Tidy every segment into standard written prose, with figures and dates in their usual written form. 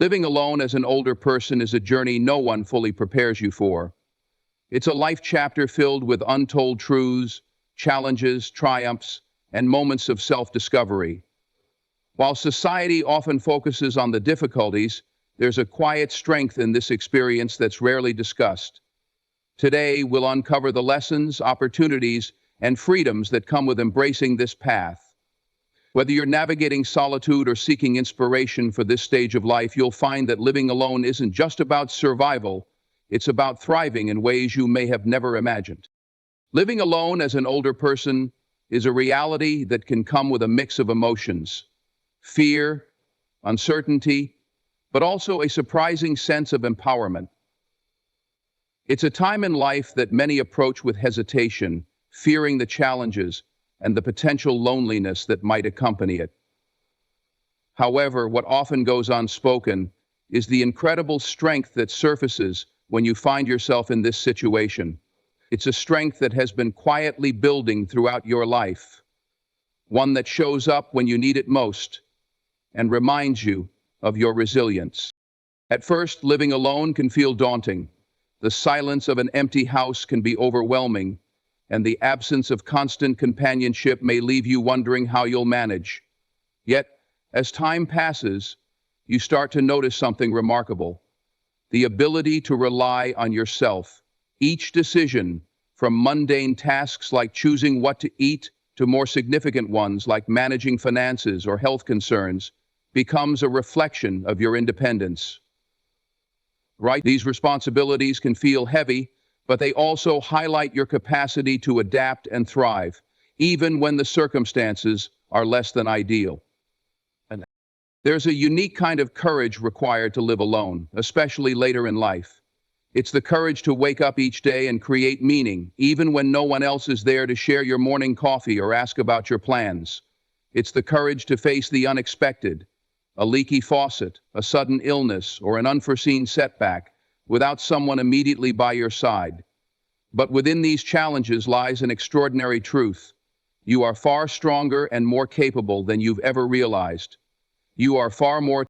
Living alone as an older person is a journey no one fully prepares you for. It's a life chapter filled with untold truths, challenges, triumphs, and moments of self-discovery. While society often focuses on the difficulties, there's a quiet strength in this experience that's rarely discussed. Today, we'll uncover the lessons, opportunities, and freedoms that come with embracing this path. Whether you're navigating solitude or seeking inspiration for this stage of life, you'll find that living alone isn't just about survival, it's about thriving in ways you may have never imagined. Living alone as an older person is a reality that can come with a mix of emotions: fear, uncertainty, but also a surprising sense of empowerment. It's a time in life that many approach with hesitation, fearing the challenges and the potential loneliness that might accompany it. However, what often goes unspoken is the incredible strength that surfaces when you find yourself in this situation. It's a strength that has been quietly building throughout your life, one that shows up when you need it most and reminds you of your resilience. At first, living alone can feel daunting. The silence of an empty house can be overwhelming, and the absence of constant companionship may leave you wondering how you'll manage. Yet, as time passes, you start to notice something remarkable: the ability to rely on yourself. Each decision, from mundane tasks like choosing what to eat to more significant ones like managing finances or health concerns, becomes a reflection of your independence. Right? These responsibilities can feel heavy, but they also highlight your capacity to adapt and thrive, even when the circumstances are less than ideal. And there's a unique kind of courage required to live alone, especially later in life. It's the courage to wake up each day and create meaning, even when no one else is there to share your morning coffee or ask about your plans. It's the courage to face the unexpected: a leaky faucet, a sudden illness, or an unforeseen setback, without someone immediately by your side. But within these challenges lies an extraordinary truth: you are far stronger and more capable than you've ever realized. You are far more.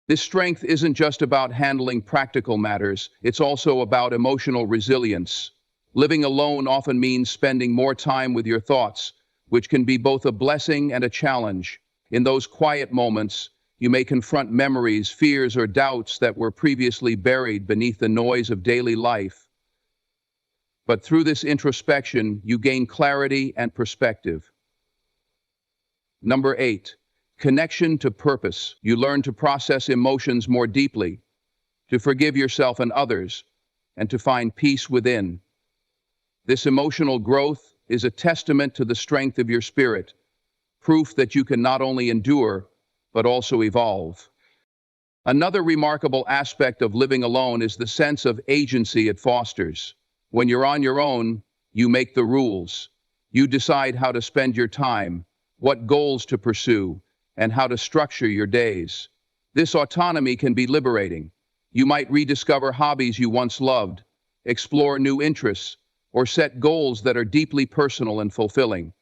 This strength isn't just about handling practical matters, it's also about emotional resilience. Living alone often means spending more time with your thoughts, which can be both a blessing and a challenge. In those quiet moments, you may confront memories, fears, or doubts that were previously buried beneath the noise of daily life. But through this introspection, you gain clarity and perspective. Number 8, connection to purpose. You learn to process emotions more deeply, to forgive yourself and others, and to find peace within. This emotional growth is a testament to the strength of your spirit, proof that you can not only endure, but also evolve. Another remarkable aspect of living alone is the sense of agency it fosters. When you're on your own, you make the rules. You decide how to spend your time, what goals to pursue, and how to structure your days. This autonomy can be liberating. You might rediscover hobbies you once loved, explore new interests, or set goals that are deeply personal and fulfilling.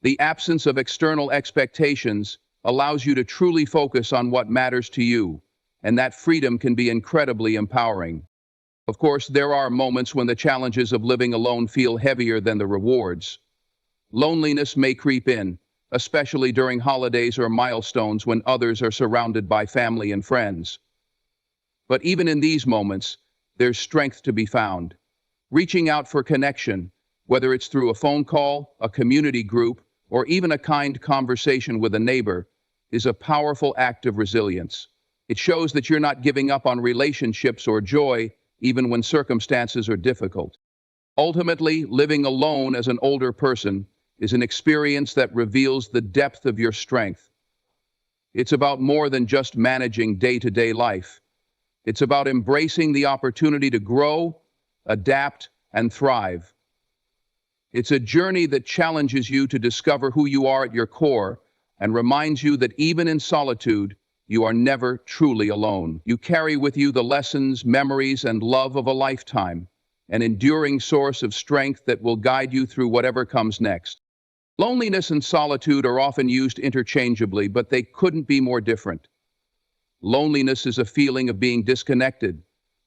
The absence of external expectations allows you to truly focus on what matters to you, and that freedom can be incredibly empowering. Of course, there are moments when the challenges of living alone feel heavier than the rewards. Loneliness may creep in, especially during holidays or milestones when others are surrounded by family and friends. But even in these moments, there's strength to be found. Reaching out for connection, whether it's through a phone call, a community group, or even a kind conversation with a neighbor, is a powerful act of resilience. It shows that you're not giving up on relationships or joy, even when circumstances are difficult. Ultimately, living alone as an older person is an experience that reveals the depth of your strength. It's about more than just managing day-to-day life. It's about embracing the opportunity to grow, adapt, and thrive. It's a journey that challenges you to discover who you are at your core and reminds you that even in solitude, you are never truly alone. You carry with you the lessons, memories, and love of a lifetime, an enduring source of strength that will guide you through whatever comes next. Loneliness and solitude are often used interchangeably, but they couldn't be more different. Loneliness is a feeling of being disconnected,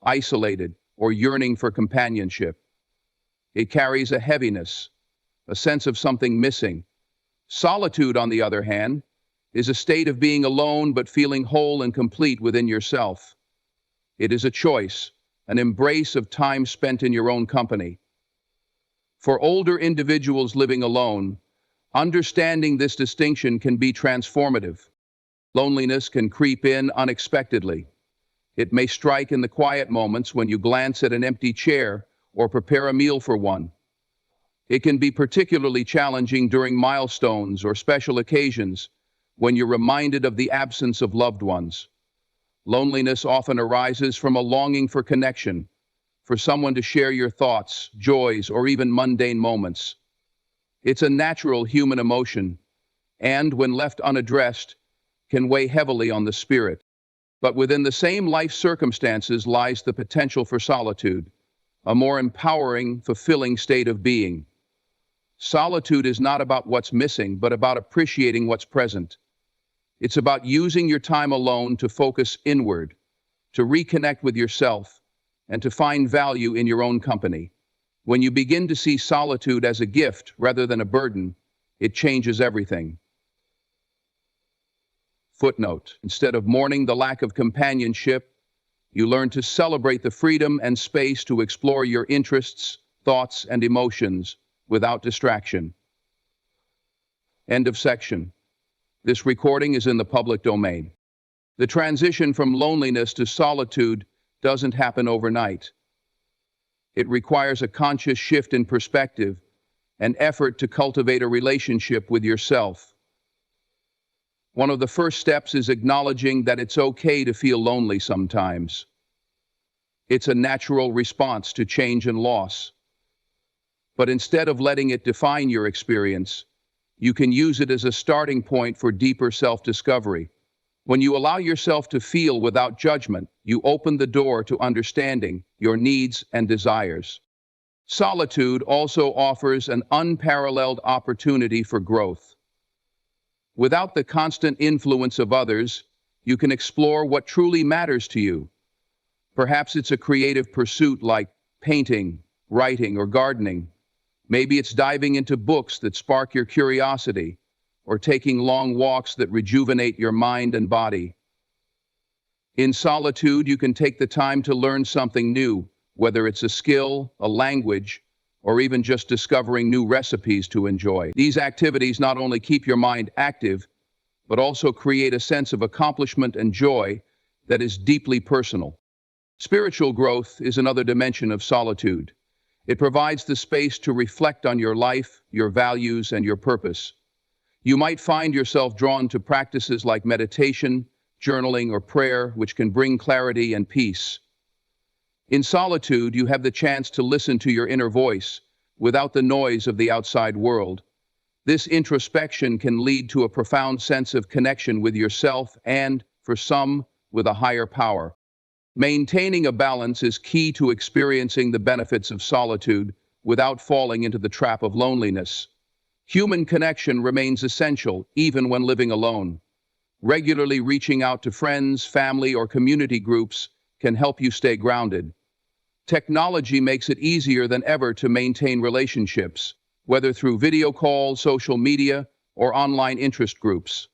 isolated, or yearning for companionship. It carries a heaviness, a sense of something missing. Solitude, on the other hand, is a state of being alone but feeling whole and complete within yourself. It is a choice, an embrace of time spent in your own company. For older individuals living alone, understanding this distinction can be transformative. Loneliness can creep in unexpectedly. It may strike in the quiet moments when you glance at an empty chair or prepare a meal for one. It can be particularly challenging during milestones or special occasions when you're reminded of the absence of loved ones. Loneliness often arises from a longing for connection, for someone to share your thoughts, joys, or even mundane moments. It's a natural human emotion, and when left unaddressed, can weigh heavily on the spirit. But within the same life circumstances lies the potential for solitude, a more empowering, fulfilling state of being. Solitude is not about what's missing, but about appreciating what's present. It's about using your time alone to focus inward, to reconnect with yourself, and to find value in your own company. When you begin to see solitude as a gift rather than a burden, it changes everything. Footnote: instead of mourning the lack of companionship, you learn to celebrate the freedom and space to explore your interests, thoughts, and emotions without distraction. End of section. This recording is in the public domain. The transition from loneliness to solitude doesn't happen overnight. It requires a conscious shift in perspective, an effort to cultivate a relationship with yourself. One of the first steps is acknowledging that it's okay to feel lonely sometimes. It's a natural response to change and loss. But instead of letting it define your experience, you can use it as a starting point for deeper self-discovery. When you allow yourself to feel without judgment, you open the door to understanding your needs and desires. Solitude also offers an unparalleled opportunity for growth. Without the constant influence of others, you can explore what truly matters to you. Perhaps it's a creative pursuit like painting, writing, or gardening. Maybe it's diving into books that spark your curiosity, or taking long walks that rejuvenate your mind and body. In solitude, you can take the time to learn something new, whether it's a skill, a language, or even just discovering new recipes to enjoy. These activities not only keep your mind active, but also create a sense of accomplishment and joy that is deeply personal. Spiritual growth is another dimension of solitude. It provides the space to reflect on your life, your values, and your purpose. You might find yourself drawn to practices like meditation, journaling, or prayer, which can bring clarity and peace. In solitude, you have the chance to listen to your inner voice without the noise of the outside world. This introspection can lead to a profound sense of connection with yourself and, for some, with a higher power. Maintaining a balance is key to experiencing the benefits of solitude without falling into the trap of loneliness. Human connection remains essential even when living alone. Regularly reaching out to friends, family, or community groups can help you stay grounded. Technology makes it easier than ever to maintain relationships, whether through video calls, social media, or online interest groups.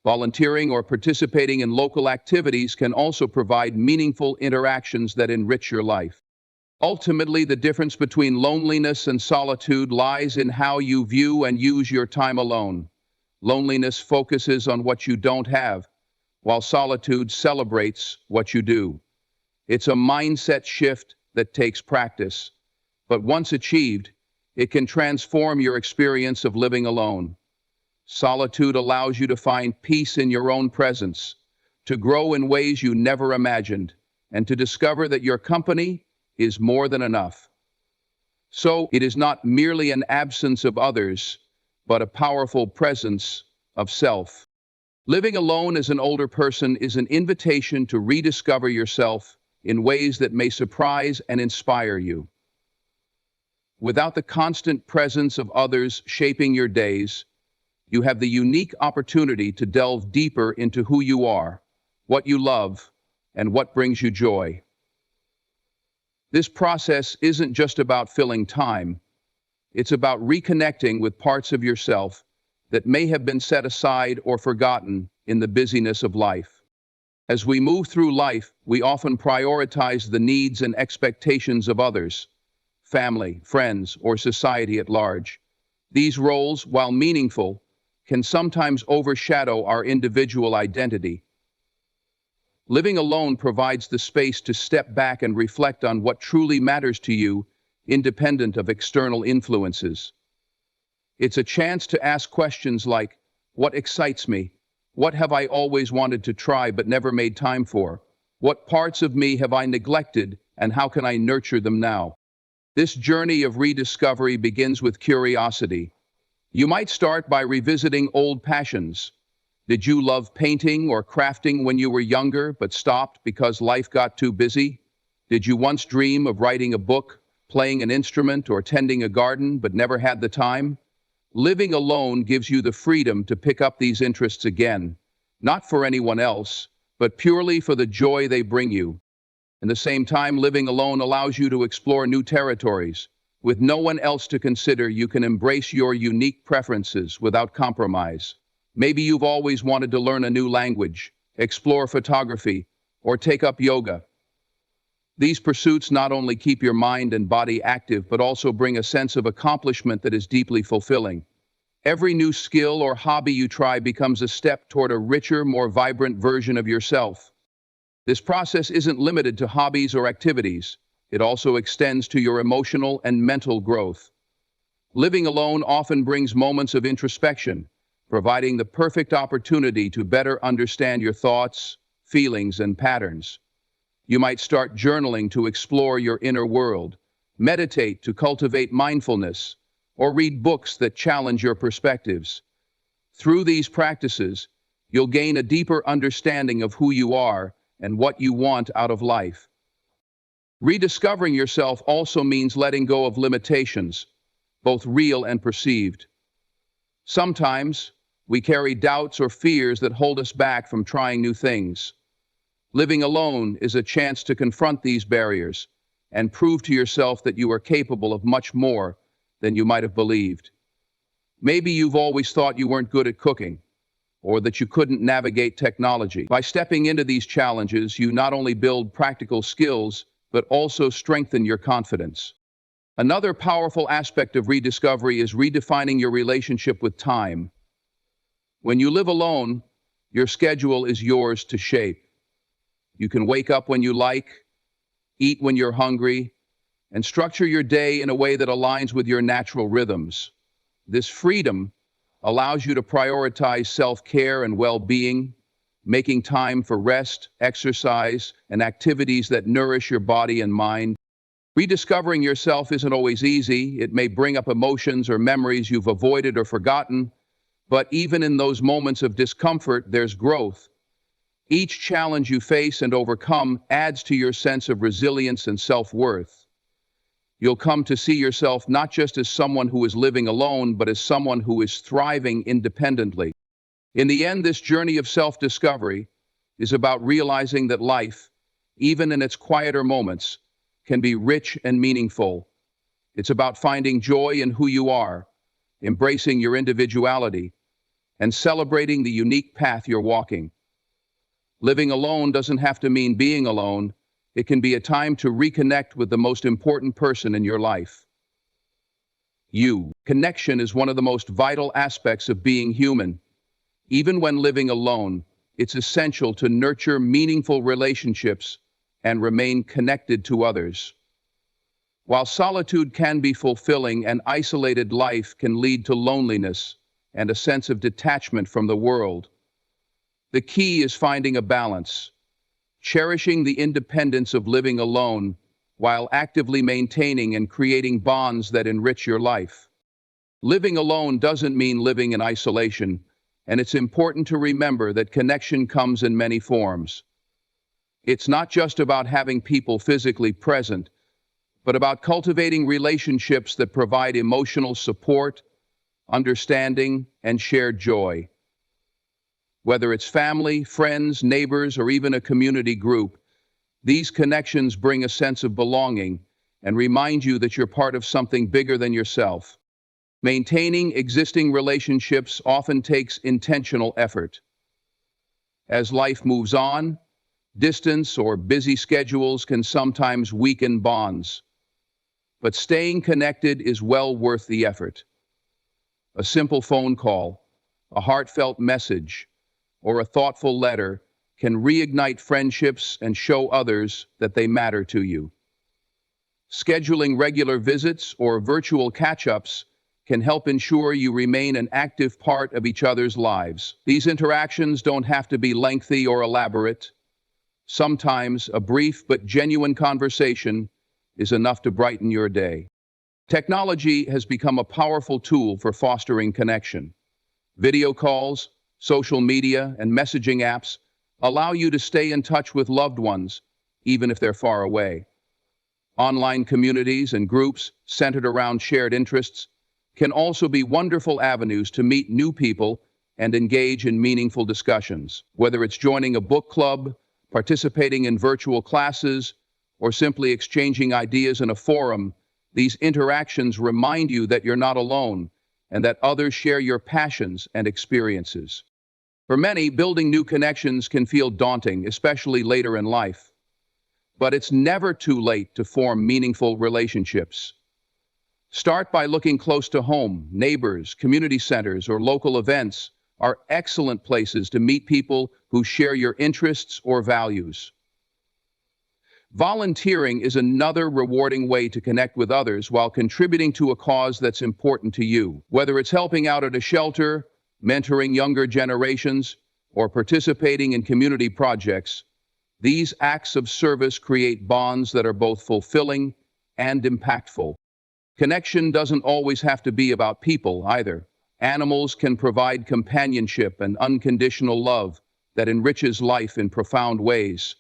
Volunteering or participating in local activities can also provide meaningful interactions that enrich your life. Ultimately, the difference between loneliness and solitude lies in how you view and use your time alone. Loneliness focuses on what you don't have, while solitude celebrates what you do. It's a mindset shift that takes practice, but once achieved, it can transform your experience of living alone. Solitude allows you to find peace in your own presence, to grow in ways you never imagined, and to discover that your company is more than enough. So, it is not merely an absence of others, but a powerful presence of self. Living alone as an older person is an invitation to rediscover yourself in ways that may surprise and inspire you. Without the constant presence of others shaping your days, you have the unique opportunity to delve deeper into who you are, what you love, and what brings you joy. This process isn't just about filling time, it's about reconnecting with parts of yourself that may have been set aside or forgotten in the busyness of life. As we move through life, we often prioritize the needs and expectations of others, family, friends, or society at large. These roles, while meaningful, can sometimes overshadow our individual identity. Living alone provides the space to step back and reflect on what truly matters to you, independent of external influences. It's a chance to ask questions like, what excites me? What have I always wanted to try but never made time for? What parts of me have I neglected, and how can I nurture them now? This journey of rediscovery begins with curiosity. You might start by revisiting old passions. Did you love painting or crafting when you were younger but stopped because life got too busy? Did you once dream of writing a book, playing an instrument, or tending a garden but never had the time? Living alone gives you the freedom to pick up these interests again, not for anyone else, but purely for the joy they bring you. At the same time, living alone allows you to explore new territories. With no one else to consider, you can embrace your unique preferences without compromise. Maybe you've always wanted to learn a new language, explore photography, or take up yoga. These pursuits not only keep your mind and body active, but also bring a sense of accomplishment that is deeply fulfilling. Every new skill or hobby you try becomes a step toward a richer, more vibrant version of yourself. This process isn't limited to hobbies or activities. It also extends to your emotional and mental growth. Living alone often brings moments of introspection, providing the perfect opportunity to better understand your thoughts, feelings, and patterns. You might start journaling to explore your inner world, meditate to cultivate mindfulness, or read books that challenge your perspectives. Through these practices, you'll gain a deeper understanding of who you are and what you want out of life. Rediscovering yourself also means letting go of limitations, both real and perceived. Sometimes, we carry doubts or fears that hold us back from trying new things. Living alone is a chance to confront these barriers and prove to yourself that you are capable of much more than you might have believed. Maybe you've always thought you weren't good at cooking, or that you couldn't navigate technology. By stepping into these challenges, you not only build practical skills, but also strengthen your confidence. Another powerful aspect of rediscovery is redefining your relationship with time. When you live alone, your schedule is yours to shape. You can wake up when you like, eat when you're hungry, and structure your day in a way that aligns with your natural rhythms. This freedom allows you to prioritize self-care and well-being, making time for rest, exercise, and activities that nourish your body and mind. Rediscovering yourself isn't always easy. It may bring up emotions or memories you've avoided or forgotten, but even in those moments of discomfort, there's growth. Each challenge you face and overcome adds to your sense of resilience and self-worth. You'll come to see yourself not just as someone who is living alone, but as someone who is thriving independently. In the end, this journey of self-discovery is about realizing that life, even in its quieter moments, can be rich and meaningful. It's about finding joy in who you are, embracing your individuality, and celebrating the unique path you're walking. Living alone doesn't have to mean being alone. It can be a time to reconnect with the most important person in your life. You. Connection is one of the most vital aspects of being human. Even when living alone, it's essential to nurture meaningful relationships and remain connected to others. While solitude can be fulfilling, an isolated life can lead to loneliness and a sense of detachment from the world. The key is finding a balance, cherishing the independence of living alone while actively maintaining and creating bonds that enrich your life. Living alone doesn't mean living in isolation, and it's important to remember that connection comes in many forms. It's not just about having people physically present, but about cultivating relationships that provide emotional support, understanding, and shared joy. Whether it's family, friends, neighbors, or even a community group, these connections bring a sense of belonging and remind you that you're part of something bigger than yourself. Maintaining existing relationships often takes intentional effort. As life moves on, distance or busy schedules can sometimes weaken bonds, but staying connected is well worth the effort. A simple phone call, a heartfelt message, or a thoughtful letter can reignite friendships and show others that they matter to you. Scheduling regular visits or virtual catch-ups can help ensure you remain an active part of each other's lives. These interactions don't have to be lengthy or elaborate. Sometimes a brief but genuine conversation is enough to brighten your day. Technology has become a powerful tool for fostering connection. Video calls, social media, and messaging apps allow you to stay in touch with loved ones, even if they're far away. Online communities and groups centered around shared interests can also be wonderful avenues to meet new people and engage in meaningful discussions. Whether it's joining a book club, participating in virtual classes, or simply exchanging ideas in a forum, these interactions remind you that you're not alone and that others share your passions and experiences. For many, building new connections can feel daunting, especially later in life. But it's never too late to form meaningful relationships. Start by looking close to home. Neighbors, community centers, or local events are excellent places to meet people who share your interests or values. Volunteering is another rewarding way to connect with others while contributing to a cause that's important to you. Whether it's helping out at a shelter, mentoring younger generations, or participating in community projects, these acts of service create bonds that are both fulfilling and impactful. Connection doesn't always have to be about people either. Animals can provide companionship and unconditional love that enriches life in profound ways.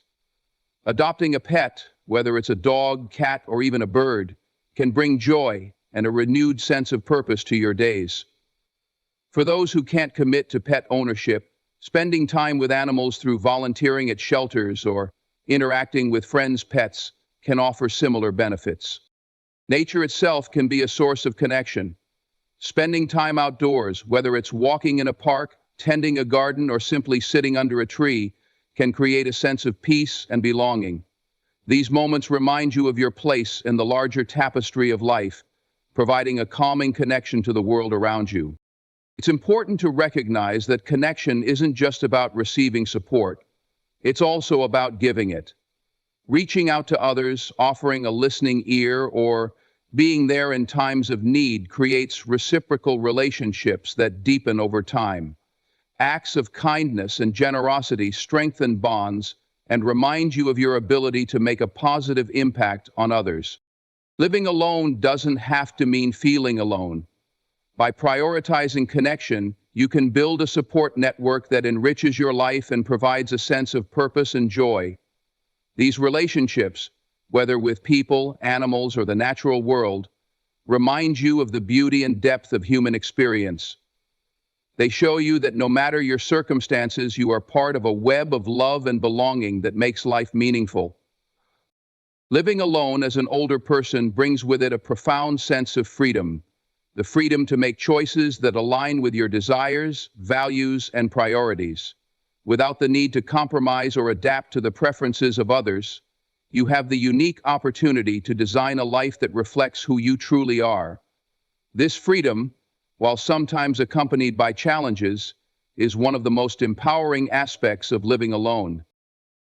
Adopting a pet, whether it's a dog, cat, or even a bird, can bring joy and a renewed sense of purpose to your days. For those who can't commit to pet ownership, spending time with animals through volunteering at shelters or interacting with friends' pets can offer similar benefits. Nature itself can be a source of connection. Spending time outdoors, whether it's walking in a park, tending a garden, or simply sitting under a tree, can create a sense of peace and belonging. These moments remind you of your place in the larger tapestry of life, providing a calming connection to the world around you. It's important to recognize that connection isn't just about receiving support. It's also about giving it. Reaching out to others, offering a listening ear, or being there in times of need creates reciprocal relationships that deepen over time. Acts of kindness and generosity strengthen bonds and remind you of your ability to make a positive impact on others. Living alone doesn't have to mean feeling alone. By prioritizing connection, you can build a support network that enriches your life and provides a sense of purpose and joy. These relationships, whether with people, animals, or the natural world, remind you of the beauty and depth of human experience. They show you that no matter your circumstances, you are part of a web of love and belonging that makes life meaningful. Living alone as an older person brings with it a profound sense of freedom, the freedom to make choices that align with your desires, values, and priorities. Without the need to compromise or adapt to the preferences of others, you have the unique opportunity to design a life that reflects who you truly are. This freedom, while sometimes accompanied by challenges, is one of the most empowering aspects of living alone.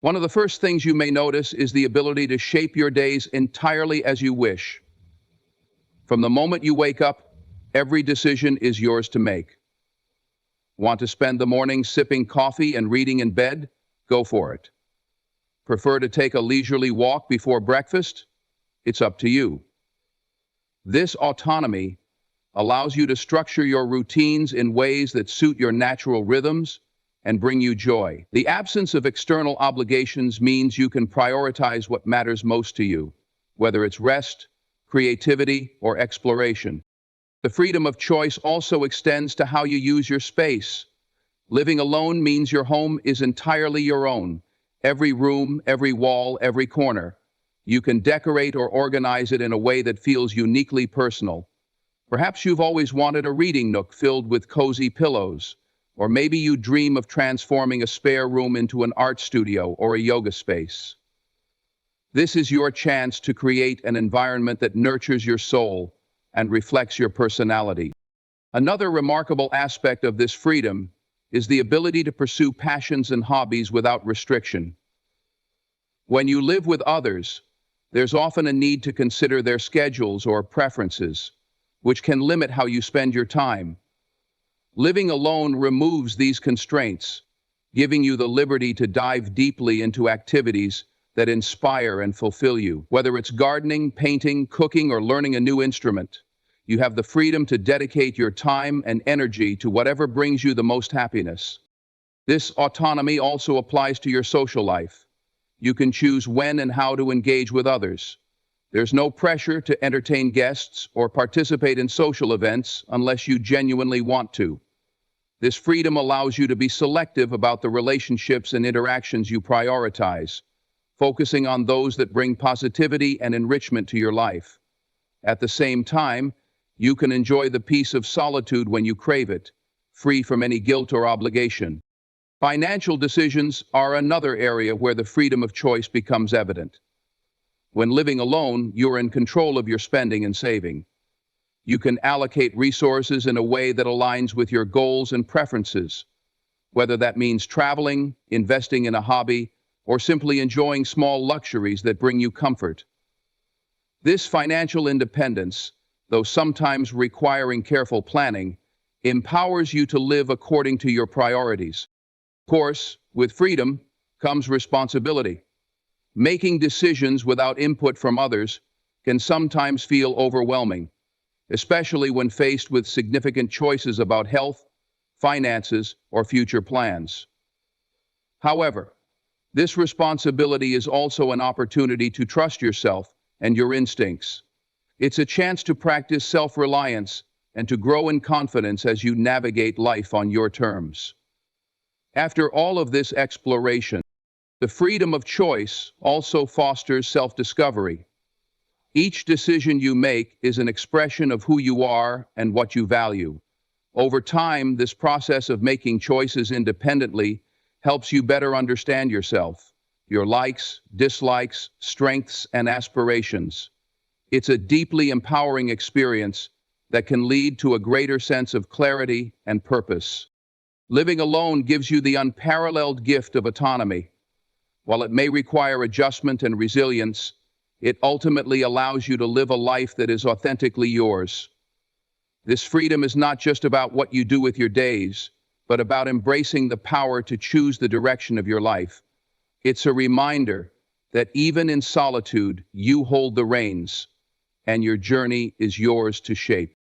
One of the first things you may notice is the ability to shape your days entirely as you wish. From the moment you wake up, every decision is yours to make. Want to spend the morning sipping coffee and reading in bed? Go for it. Prefer to take a leisurely walk before breakfast? It's up to you. This autonomy allows you to structure your routines in ways that suit your natural rhythms and bring you joy. The absence of external obligations means you can prioritize what matters most to you, whether it's rest, creativity, or exploration. The freedom of choice also extends to how you use your space. Living alone means your home is entirely your own. Every room, every wall, every corner. You can decorate or organize it in a way that feels uniquely personal. Perhaps you've always wanted a reading nook filled with cozy pillows, or maybe you dream of transforming a spare room into an art studio or a yoga space. This is your chance to create an environment that nurtures your soul and reflects your personality. Another remarkable aspect of this freedom is the ability to pursue passions and hobbies without restriction. When you live with others, there's often a need to consider their schedules or preferences, which can limit how you spend your time. Living alone removes these constraints, giving you the liberty to dive deeply into activities that inspire and fulfill you. Whether it's gardening, painting, cooking, or learning a new instrument, you have the freedom to dedicate your time and energy to whatever brings you the most happiness. This autonomy also applies to your social life. You can choose when and how to engage with others. There's no pressure to entertain guests or participate in social events unless you genuinely want to. This freedom allows you to be selective about the relationships and interactions you prioritize, focusing on those that bring positivity and enrichment to your life. At the same time, you can enjoy the peace of solitude when you crave it, free from any guilt or obligation. Financial decisions are another area where the freedom of choice becomes evident. When living alone, you're in control of your spending and saving. You can allocate resources in a way that aligns with your goals and preferences, whether that means traveling, investing in a hobby, or simply enjoying small luxuries that bring you comfort. This financial independence, though sometimes requiring careful planning, empowers you to live according to your priorities. Of course, with freedom comes responsibility. Making decisions without input from others can sometimes feel overwhelming, especially when faced with significant choices about health, finances, or future plans. However, this responsibility is also an opportunity to trust yourself and your instincts. It's a chance to practice self-reliance and to grow in confidence as you navigate life on your terms. After all of this exploration, the freedom of choice also fosters self-discovery. Each decision you make is an expression of who you are and what you value. Over time, this process of making choices independently helps you better understand yourself, your likes, dislikes, strengths, and aspirations. It's a deeply empowering experience that can lead to a greater sense of clarity and purpose. Living alone gives you the unparalleled gift of autonomy. While it may require adjustment and resilience, it ultimately allows you to live a life that is authentically yours. This freedom is not just about what you do with your days, but about embracing the power to choose the direction of your life. It's a reminder that even in solitude, you hold the reins, and your journey is yours to shape.